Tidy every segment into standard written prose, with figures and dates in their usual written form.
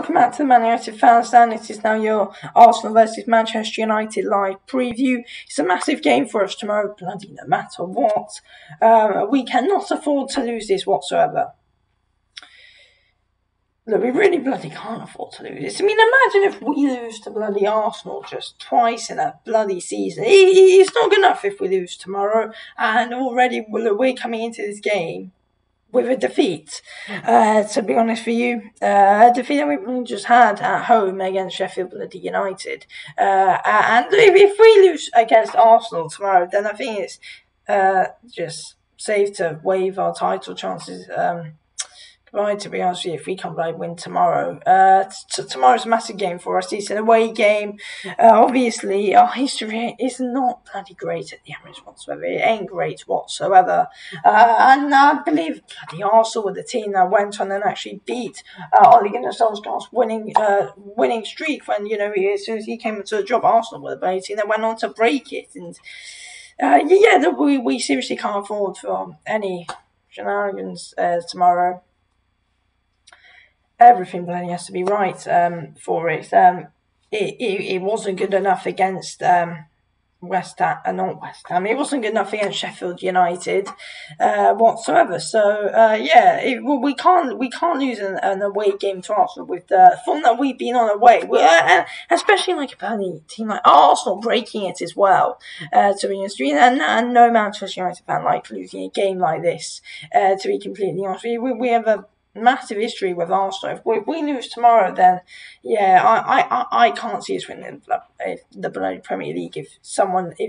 welcome back to the Man United Fan Stand. It is now your Arsenal versus Manchester United live preview. It's a massive game for us tomorrow, bloody no matter what. We cannot afford to lose this whatsoever. Look, we really bloody can't afford to lose this. I mean, imagine if we lose to bloody Arsenal just twice in a bloody season. It's not good enough if we lose tomorrow, and already we're coming into this game with a defeat, to be honest for you. A defeat that we just had at home against Sheffield bloody United. And if we lose against Arsenal tomorrow, then I think it's just safe to waive our title chances. Right, to be honest with you, if we can't win tomorrow. Tomorrow's a massive game for us. It's an away game. Obviously, our history is not bloody great at the Emirates whatsoever. It ain't great whatsoever. And I believe bloody Arsenal were the team that went on and actually beat Ole Gunnar Solskjaer's winning streak when, as soon as he came into the job, Arsenal were the bloody team that went on to break it. And we seriously can't afford for any shenanigans tomorrow. Everything bloody has to be right for it. It wasn't good enough against West Ham. It wasn't good enough against Sheffield United whatsoever. So we can't lose an away game to Arsenal with the form that we've been on away. Especially like a bloody team like Arsenal breaking it as well. To be honest, and no Manchester United fan like losing a game like this. To be completely honest with you, we have a massive history with Arsenal. If we lose tomorrow, then I can't see us winning the bloody Premier League. If someone who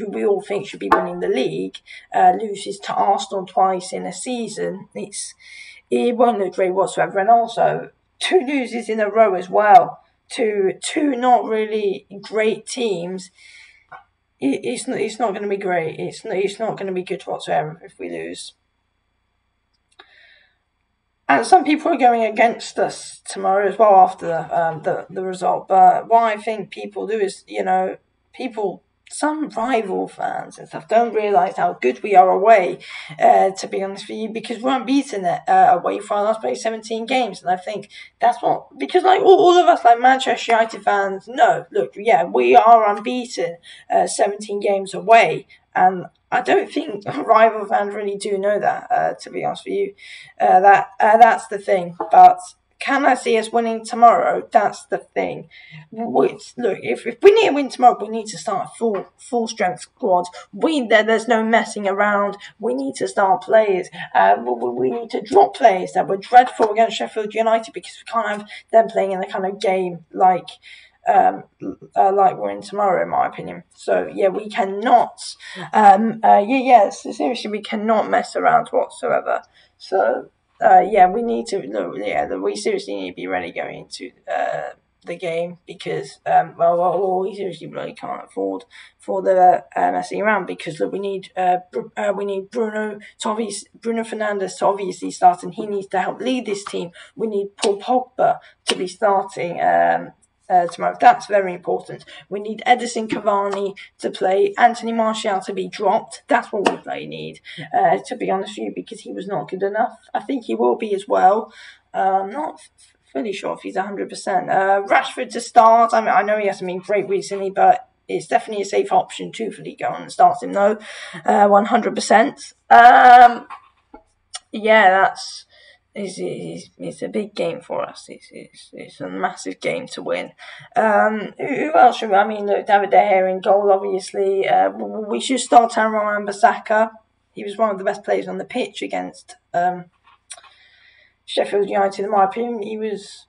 we all think should be winning the league loses to Arsenal twice in a season, it won't look great whatsoever. And also 2 losses in a row as well to 2 not really great teams. It's not going to be great. It's not going to be good whatsoever if we lose. And some people are going against us tomorrow as well after the result. But what I think people do is, some rival fans and stuff don't realise how good we are away, to be honest with you, because we're unbeaten away for our last 17 games. And I think that's because like all of us like Manchester United fans know, look, we are unbeaten 17 games away. And I don't think rival fans really do know that, to be honest with you. That's the thing. But can I see us winning tomorrow? That's the thing. Look, if we need to win tomorrow, we need to start a full strength squad. There's no messing around. We need to start players. We need to drop players that were dreadful against Sheffield United because we can't have them playing in the kind of game like we're in tomorrow, in my opinion. So we cannot. Seriously, we cannot mess around whatsoever. So we need to. We seriously need to be ready going into the game because we seriously really can't afford for the messing around because look, we need Bruno Fernandes to obviously start, and he needs to help lead this team. We need Paul Pogba to be starting tomorrow. That's very important. We need Edison Cavani to play, Anthony Martial to be dropped. That's what we really need, to be honest with you, because he was not good enough. I think he will be as well. Not fully sure if he's 100%. Rashford to start. I mean, I know he hasn't been great recently, but it's definitely a safe option to fully go on and start him though. 100%. It's a big game for us. It's a massive game to win. Who else should look, David De Gea in goal, obviously. We should start Aaron Wan-Bissaka. He was one of the best players on the pitch against Sheffield United, in my opinion. He was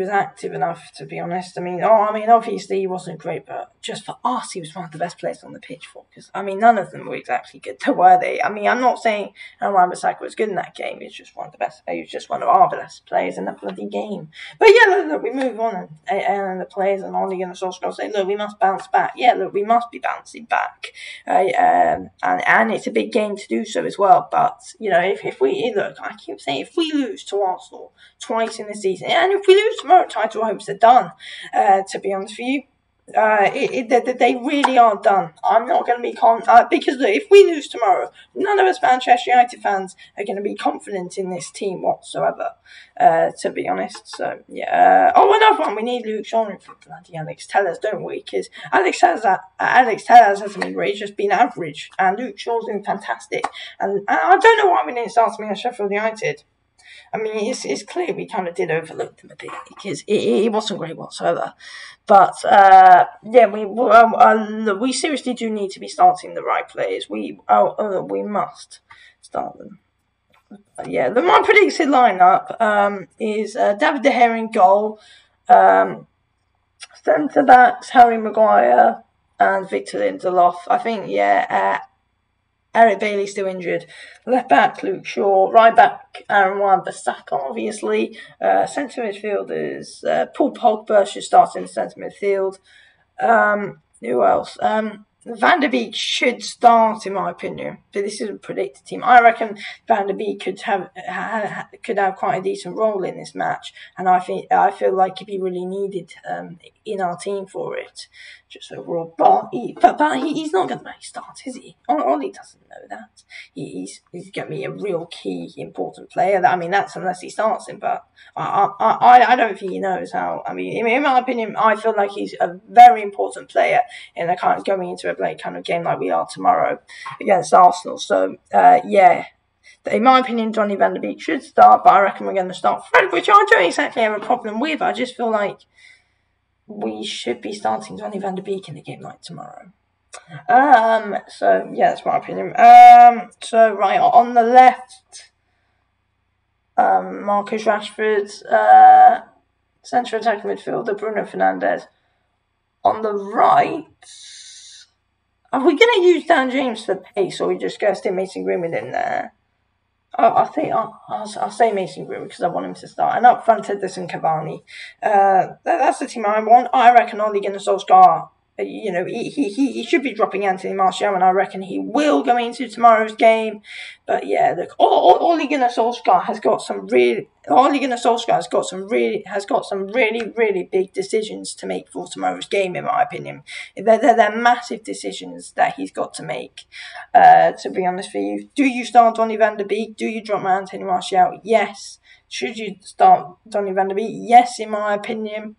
active enough, to be honest. Obviously he wasn't great, but just for us, he was one of the best players on the pitch for. Because none of them were exactly good, were they? I'm not saying Wan-Bissaka was good in that game. He's just one of the best. He was just one of our best players in that bloody game. But look, we move on, and the players and Ole Gunnar Solskjaer say, look, we must bounce back. We must be bouncing back, and it's a big game to do so as well. But if we look, I keep saying, if we lose to Arsenal twice in the season, and if we lose tomorrow, title hopes are done. To be honest with you. They really are done. I'm not going to be because look, if we lose tomorrow, none of us Manchester United fans are going to be confident in this team whatsoever. To be honest, so yeah. Another one. We need Luke Shaw for bloody Alex Telles, don't we? Because Alex Telles hasn't been great; he's just been average, and Luke Shaw's been fantastic. And I don't know why we didn't start him against Sheffield United. I mean, it's clear we kind of did overlook them a bit because it wasn't great whatsoever. But yeah, we seriously do need to be starting the right players. We must start them. Yeah, my predicted lineup is David De Gea in goal, centre backs Harry Maguire and Victor Lindelof. I think Eric Bailey still injured. Left back Luke Shaw. Right back Aaron Wan-Bissaka, obviously. Centre midfielders Paul Pogba should start in the centre midfield. Who else? Van der Beek should start, in my opinion, but this is a predicted team. I reckon Van der Beek could have quite a decent role in this match, and I feel like he'd be really needed in our team for it, just overall. But he's not going to make start, is he? Ollie doesn't know that. He's going to be a real key, important player. That's unless he starts him. But I don't think he knows how. I mean, in my opinion, I feel like he's a very important player in a kind of going into a kind of game like we are tomorrow against Arsenal. So yeah. In my opinion, Donny van de Beek should start, but I reckon we're going to start Fred, which I don't exactly have a problem with. I just feel like we should be starting Donny van de Beek in a game like tomorrow. So yeah, that's my opinion. So right on the left, Marcus Rashford, centre attacking midfielder Bruno Fernandes. On the right, are we going to use Dan James for pace, or we just go stick Mason Greenwood in there? I think I'll say Mason Greenwood because I want him to start. And up front, Henderson, Cavani. That's the team I want. I reckon Ole Gunnar Solskjaer, he should be dropping Anthony Martial, and I reckon he will go into tomorrow's game. But yeah, look, Ole Gunnar Solskjaer has got some really big decisions to make for tomorrow's game, in my opinion. They're massive decisions that he's got to make. To be honest with you, do you start Donny van de Beek? Do you drop Anthony Martial? Yes. Should you start Donny van de Beek? Yes, in my opinion.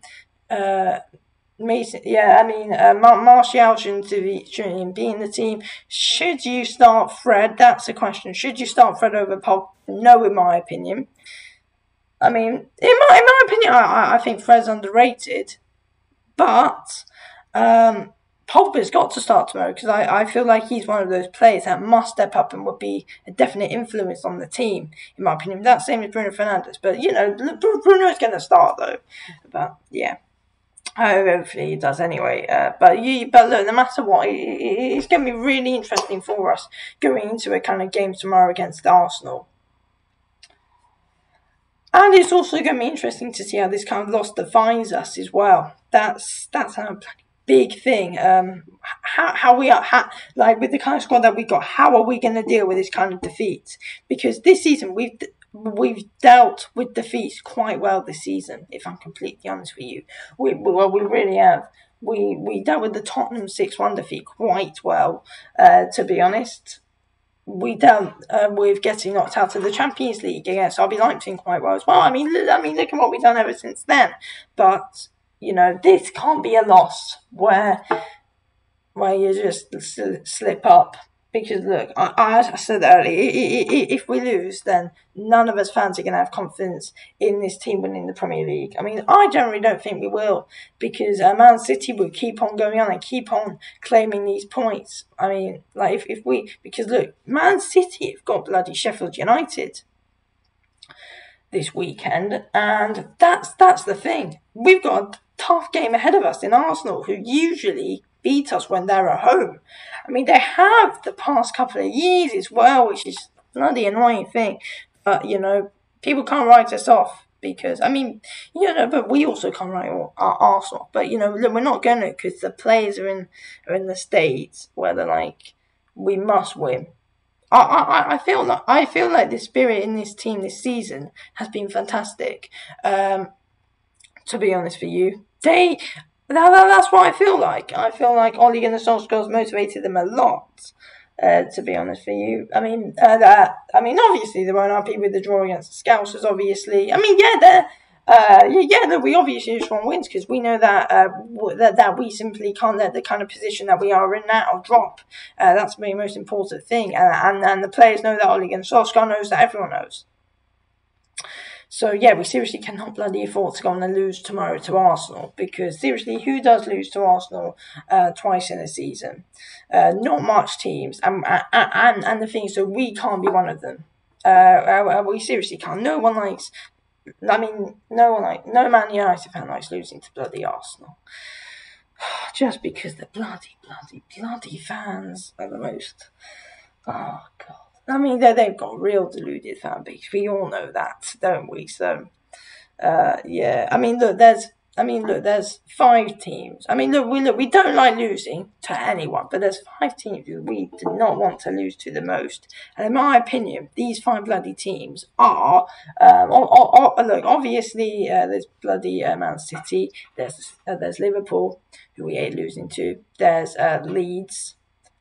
Mason, Martial shouldn't be in the team. Should you start Fred? That's the question. Should you start Fred over Pogba? No, in my opinion. I mean, in my opinion, I think Fred's underrated, but Pogba's got to start tomorrow because I feel like he's one of those players that must step up and would be a definite influence on the team, in my opinion. That's the same as Bruno Fernandes, but Bruno's going to start though. But yeah. Hopefully he does anyway. But look, no matter what, it's going to be really interesting for us going into a kind of game tomorrow against Arsenal. And it's also going to be interesting to see how this kind of loss defines us as well. That's a big thing. How we are, with the kind of squad that we got, how are we going to deal with this kind of defeat? Because this season we've dealt with defeats quite well this season, if I'm completely honest with you. We really have. We dealt with the Tottenham 6-1 defeat quite well, to be honest. We dealt with getting knocked out of the Champions League against RB Leipzig quite well as well. I mean, look at what we've done ever since then. But, this can't be a loss where you just slip up. Because look, as I said earlier, if we lose, then none of us fans are going to have confidence in this team winning the Premier League. I mean, I generally don't think we will, because Man City will keep on going on and keep on claiming these points. I mean, because look, Man City have got bloody Sheffield United this weekend, and that's the thing. We've got a tough game ahead of us in Arsenal, who usually beat us when they're at home. I mean, they have the past couple of years as well, which is a bloody annoying thing. But, people can't write us off because, but we also can't write our Arsenal. But, we're not going to, because the players are in the States where they're like, we must win. I feel like the spirit in this team this season has been fantastic. To be honest with you, That's what I feel like. I feel like Ole Gunnar Solskjaer's motivated them a lot. To be honest with you, obviously they weren't happy with the draw against the Scousers. Obviously, we obviously just want wins because we know that that we simply can't let the kind of position that we are in now drop. That's the most important thing, and the players know that. Ole Gunnar Solskjaer knows that. Everyone knows. So yeah, we seriously cannot bloody afford to go on and lose tomorrow to Arsenal, because seriously, who does lose to Arsenal twice in a season? Not much teams, and the thing is, so we can't be one of them. We seriously can't. No one likes. No Man United fan likes losing to bloody Arsenal. Just because the bloody fans are the most. Oh God. I mean, they've got a real deluded fan base. We all know that, don't we? So, yeah. I mean, look, there's 5 teams. I mean, we don't like losing to anyone, but there's 5 teams who we do not want to lose to the most. And in my opinion, these 5 bloody teams are, look, obviously, there's bloody Man City. There's Liverpool, who we hate losing to. There's Leeds.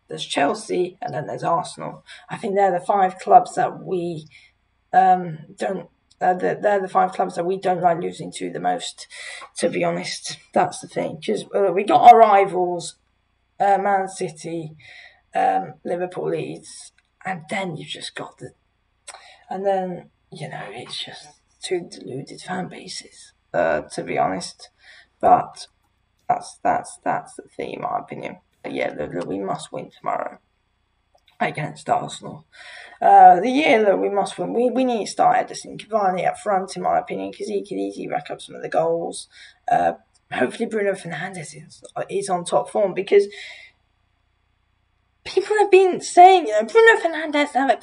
There's Chelsea, and then there's Arsenal. I think they're the 5 clubs that we don't. They're the 5 clubs that we don't like losing to the most. To be honest, that's the thing. Because we got our rivals, Man City, Liverpool, Leeds, and then you've just got and then it's just 2 deluded fan bases. To be honest, but that's the thing, in my opinion. Yeah, look, we must win tomorrow against Arsenal. We must win. We need to start Edison Cavani up front, in my opinion, because he could easily rack up some of the goals. Hopefully Bruno Fernandes is on top form, because people have been saying, Bruno Fernandes never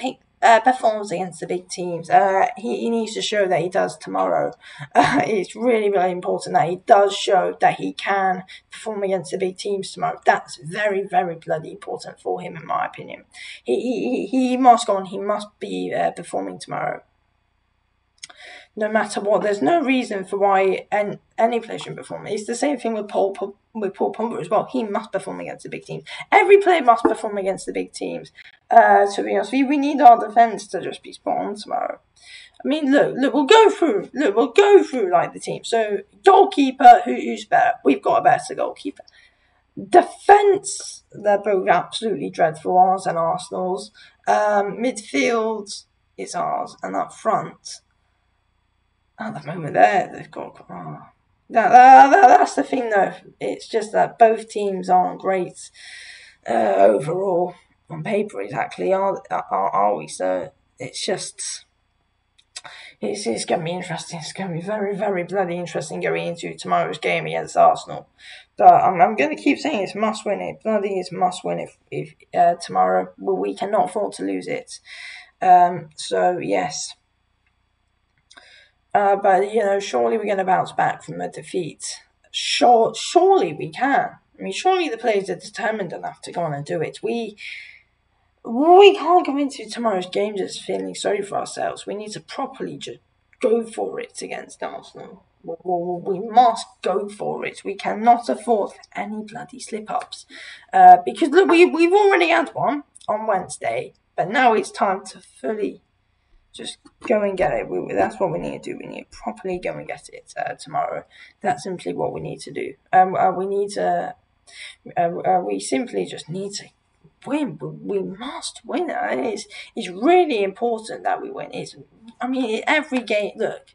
performs against the big teams. He needs to show that he does tomorrow. It's really, really important that he does show that he can perform against the big teams tomorrow. That's very, very bloody important for him, in my opinion. He must go on. He must be performing tomorrow. No matter what, there's no reason for why any player shouldn't perform. It's the same thing with Paul Pogba as well. He must perform against the big teams. Every player must perform against the big teams. To be honest, we need our defence to just be spot on tomorrow. I mean, look, we'll go through. Like the team. So goalkeeper, who's better? We've got a better goalkeeper. Defence, they're both absolutely dreadful, ours and Arsenal's. Midfield is ours, and up front, at the moment, they've got. That's the thing, though. It's just that both teams aren't great overall on paper. Exactly, are we? So it's just. It's going to be interesting. It's going to be very, very bloody interesting going into tomorrow's game against Arsenal. But I'm going to keep saying it's must win. It bloody is must win if tomorrow. Well, we cannot afford to lose it. So yes. But surely we're going to bounce back from a defeat. Surely we can. I mean, surely the players are determined enough to go on and do it. We can't go into tomorrow's game just feeling sorry for ourselves. We need to properly just go for it against Arsenal. We must go for it. We cannot afford any bloody slip-ups. Because look, we've already had one on Wednesday, but now it's time to fully just go and get it. That's what we need to do. We need to properly go and get it tomorrow. That's simply what we need to do. We simply just need to win. We must win. It's really important that we win. Every game. Look,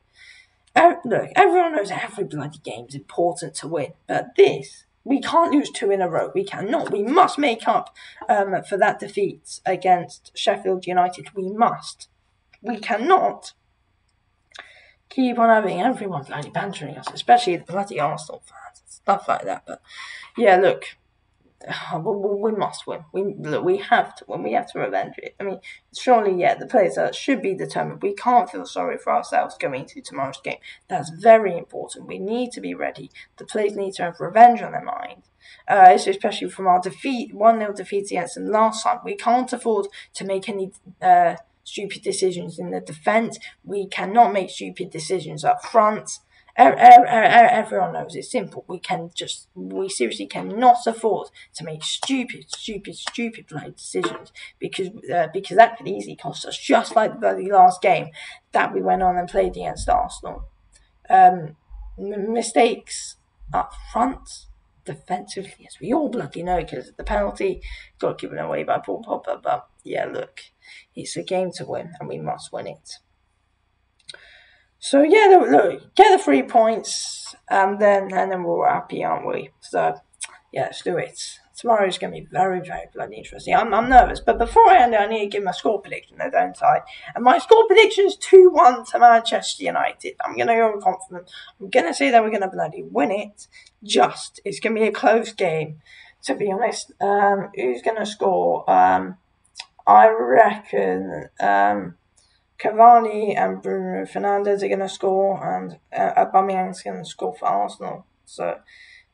everyone knows every bloody game is important to win. But this, we can't lose 2 in a row. We cannot. We must make up for that defeat against Sheffield United. We must. We cannot keep on having everyone bloody bantering us, especially the bloody Arsenal fans and stuff like that. But yeah, look, we must win. We have to win. We have to revenge it. I mean, surely, the players should be determined. We can't feel sorry for ourselves going into tomorrow's game. That's very important. We need to be ready. The players need to have revenge on their mind. Especially from our 1-0 defeat against them last time. We can't afford to make any stupid decisions in the defence. We cannot make stupid decisions up front. Everyone knows it's simple. We seriously cannot afford to make stupid play decisions because that could easily cost us, just like the bloody last game that we went on and played against Arsenal. Mistakes up front, defensively, as we all bloody know, because the penalty got given away by Paul Pogba. But yeah, look, it's a game to win, and we must win it. So yeah, look, get the 3 points, and then we're happy, aren't we? So yeah, let's do it. Tomorrow's going to be very, very bloody interesting. I'm nervous, but before I end it, I need to give my score prediction, don't I? And my score prediction is 2-1 to Manchester United. I'm going to go confident. I'm going to say that we're going to bloody win it. It's going to be a close game, to be honest. Who's going to score? I reckon Cavani and Bruno Fernandes are going to score, and Aubameyang's going to score for Arsenal. So,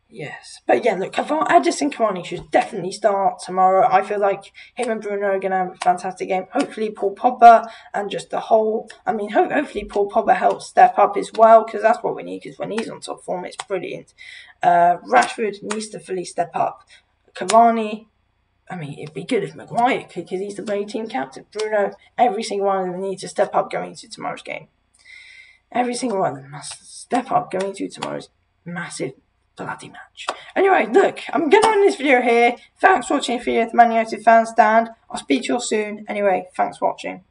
yes. But yeah, look, Edison Cavani should definitely start tomorrow. I feel like him and Bruno are going to have a fantastic game. Hopefully Paul Pogba and just the whole... hopefully Paul Pogba helps step up as well, because that's what we need, because when he's on top form, it's brilliant. Rashford needs to fully step up. Cavani... it'd be good if Maguire could, because he's the bloody team captain. Bruno, every single one of them needs to step up going into tomorrow's game. Every single one of them must step up going into tomorrow's massive bloody match. Anyway, look, I'm going to end this video here. Thanks for watching the video, the Man United fan stand. I'll speak to you all soon. Anyway, thanks for watching.